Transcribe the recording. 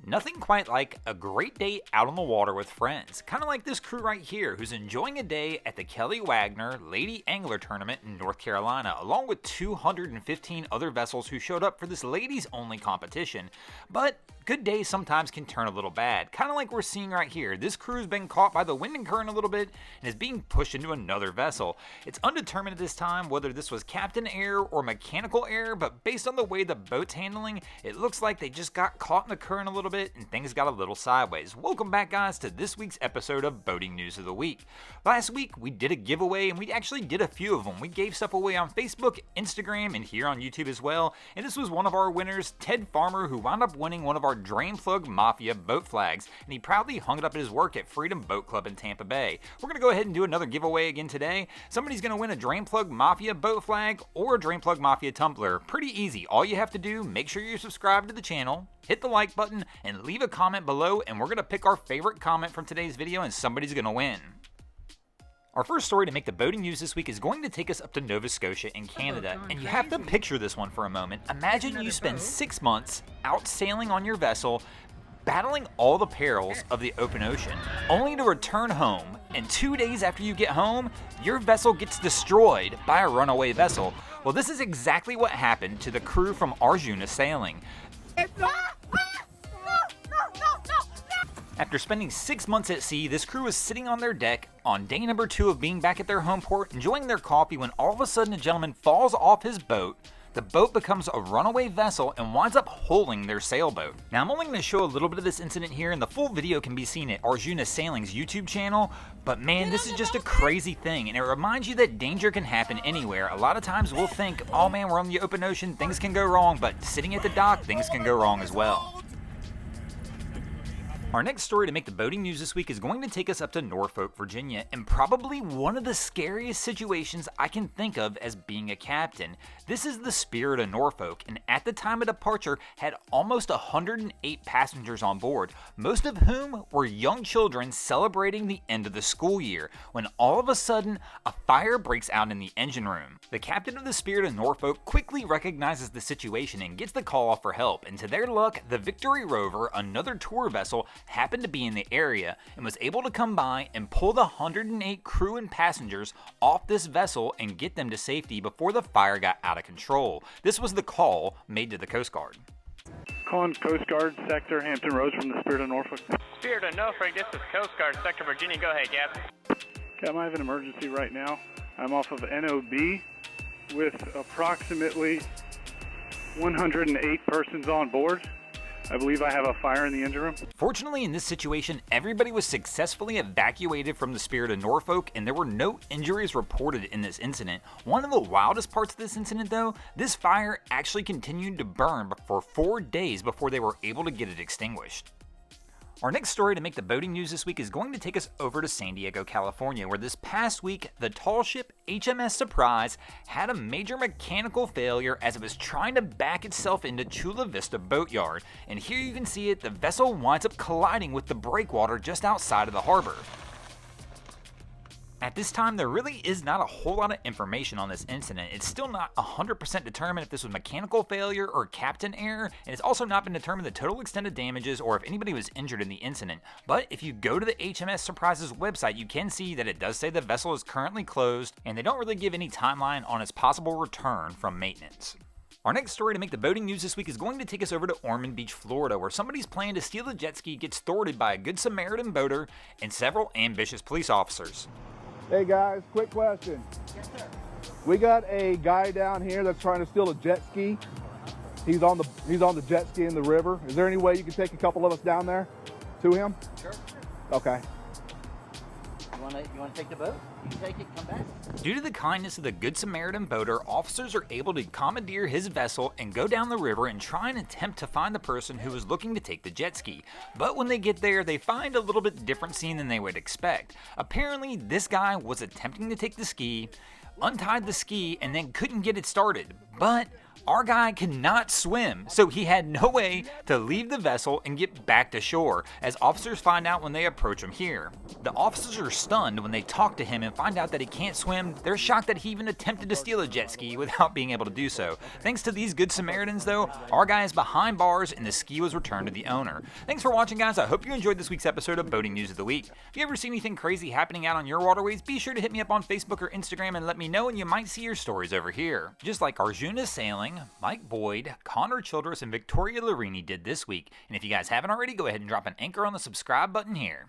Nothing quite like a great day out on the water with friends, kind of like this crew right here who's enjoying a day at the Kelly Wagner Lady Angler Tournament in North Carolina, along with 215 other vessels who showed up for this ladies only competition. But good days sometimes can turn a little bad, kind of like we're seeing right here. This crew's been caught by the wind and current a little bit and is being pushed into another vessel. It's undetermined at this time whether this was captain error or mechanical error, but based on the way the boat's handling, it looks like they just got caught in the current a little bit and things got a little sideways. Welcome back, guys, to this week's episode of Boating News of the Week. Last week we did a giveaway and we actually did a few of them. We gave stuff away on Facebook, Instagram, and here on YouTube as well, and this was one of our winners, Ted Farmer, who wound up winning one of our Drain Plug Mafia boat flags, and he proudly hung it up at his work at Freedom Boat Club in Tampa Bay. We're going to go ahead and do another giveaway again today. Somebody's going to win a Drain Plug Mafia boat flag or a Drain Plug Mafia tumbler. Pretty easy. All you have to do, make sure you're subscribed to the channel, hit the like button, and leave a comment below, and we're going to pick our favorite comment from today's video, and somebody's going to win. Our first story to make the boating news this week is going to take us up to Nova Scotia in Canada, and you have to picture this one for a moment. Imagine you spend 6 months out sailing on your vessel, battling all the perils of the open ocean, only to return home, and 2 days after you get home, your vessel gets destroyed by a runaway vessel. Well, this is exactly what happened to the crew from Arjuna Sailing. After spending 6 months at sea, this crew was sitting on their deck on day number 2 of being back at their home port, enjoying their coffee, when all of a sudden a gentleman falls off his boat. The boat becomes a runaway vessel and winds up holding their sailboat. Now, I'm only going to show a little bit of this incident here, and the full video can be seen at Arjuna Sailing's YouTube channel, but man, this is just a crazy thing, and it reminds you that danger can happen anywhere. A lot of times we'll think, oh man, we're on the open ocean, things can go wrong, but sitting at the dock, things can go wrong as well. Our next story to make the boating news this week is going to take us up to Norfolk, Virginia, and probably one of the scariest situations I can think of as being a captain. This is the Spirit of Norfolk, and at the time of departure had almost 108 passengers on board, most of whom were young children celebrating the end of the school year, when all of a sudden a fire breaks out in the engine room. The captain of the Spirit of Norfolk quickly recognizes the situation and gets the call off for help, and to their luck, the Victory Rover, another tour vessel, happened to be in the area and was able to come by and pull the 108 crew and passengers off this vessel and get them to safety before the fire got out of control. This was the call made to the Coast Guard. Calling Coast Guard Sector Hampton Roads from the Spirit of Norfolk. Spirit of Norfolk, this is Coast Guard Sector Virginia. Go ahead, Captain. Captain, I have an emergency right now. I'm off of NOB with approximately 108 persons on board. I believe I have a fire in the engine room. Fortunately, in this situation, everybody was successfully evacuated from the Spirit of Norfolk, and there were no injuries reported in this incident. One of the wildest parts of this incident, though, this fire actually continued to burn for 4 days before they were able to get it extinguished. Our next story to make the boating news this week is going to take us over to San Diego, California, where this past week, the tall ship HMs Surprise had a major mechanical failure as it was trying to back itself into Chula Vista Boatyard. And here you can see it, the vessel winds up colliding with the breakwater just outside of the harbor. At this time, there really is not a whole lot of information on this incident. It's still not 100% determined if this was mechanical failure or captain error, and it's also not been determined the total extent of damages or if anybody was injured in the incident. But if you go to the HMS Surprise's website, you can see that it does say the vessel is currently closed, and they don't really give any timeline on its possible return from maintenance. Our next story to make the boating news this week is going to take us over to Ormond Beach, Florida, where somebody's plan to steal a jet ski gets thwarted by a Good Samaritan boater and several ambitious police officers. Hey guys, quick question. Yes, sir. We got a guy down here that's trying to steal a jet ski. He's on the jet ski in the river. Is there any way you can take a couple of us down there to him? Sure. Okay. You want to take the boat? You can take it, come back. Due to the kindness of the Good Samaritan boater, officers are able to commandeer his vessel and go down the river and try and attempt to find the person who is looking to take the jet ski. But when they get there, they find a little bit different scene than they would expect. Apparently, this guy was attempting to take the ski, untied the ski, and then couldn't get it started. But Our guy cannot swim, so he had no way to leave the vessel and get back to shore, as officers find out when they approach him here. The officers are stunned when they talk to him and find out that he can't swim. They're shocked that he even attempted to steal a jet ski without being able to do so. Thanks to these good Samaritans, though, our guy is behind bars and the ski was returned to the owner. Thanks for watching, guys. I hope you enjoyed this week's episode of Boating News of the Week. If you ever see anything crazy happening out on your waterways, be sure to hit me up on Facebook or Instagram and let me know, and you might see your stories over here. Just like Arjuna Sailing, Mike Boyd, Connor Childress, and Victoria Larini did this week. And if you guys haven't already, go ahead and drop an anchor on the subscribe button here.